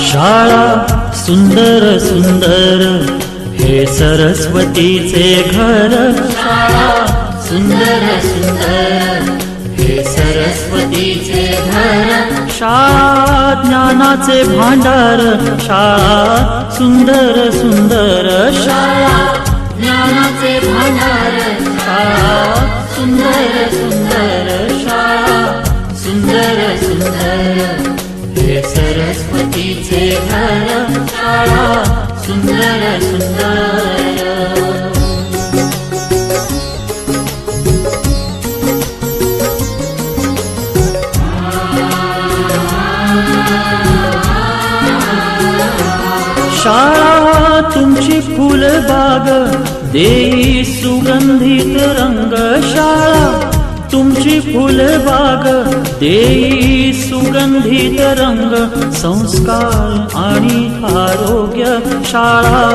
शाळा सुंदर सुंदर हे सरस्वतीचे घर. शाळा सुंदर सुंदर हे सरस्वतीचे घर. शाळा ज्ञानाचे भांडार. शाळा सुंदर सुंदर. शाळा ज्ञानाचे भांडार. शाळा सुंदर सुंदर. शाळा सुंदर सुंदर हे सरस्वतीचे घर. शाळा सुंदर सुंदर. शाळा तुमची फुलबाग देई सुगंधित रंग. शाळा तुमची फुलबाग देई सुगंधित रंग. संस्कार आणि आरोग्य शाळा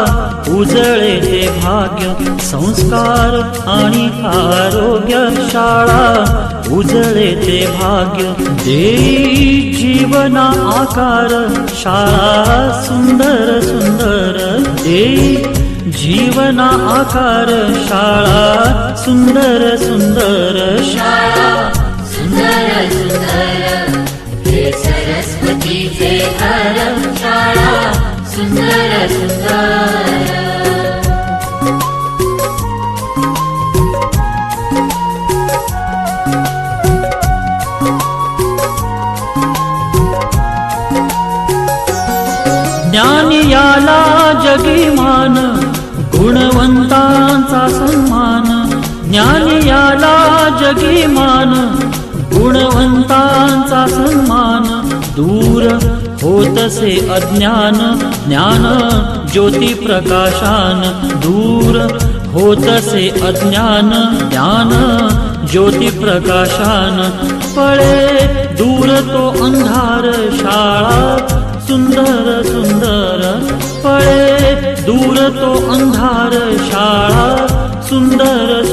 उजळे ते भाग्य. संस्कार आणि आरोग्य शाळा उजळे ते भाग्य. देई जीवना आकार. शाळा सुंदर सुंदर देई जीवना आकार. शाळा सुंदर सुंदर. शाळा सुंदर सुंदर हे सरस्वतीचे घर. शाळा सुंदर सुंदर. ज्ञान याला जगी मान. गुणवंतांचा सन्मान. ज्ञान याला जगी मान. गुणवंतांचा सन्मान. दूर होतसे अज्ञान. ज्ञान ज्योती प्रकाशान. दूर होतसे अज्ञान. ज्ञान ज्योती प्रकाशान. पळे दूर तो अंधार. शाळा सुंदर सुंदर. पळे दूर तो अंधार. शाळा सुंदर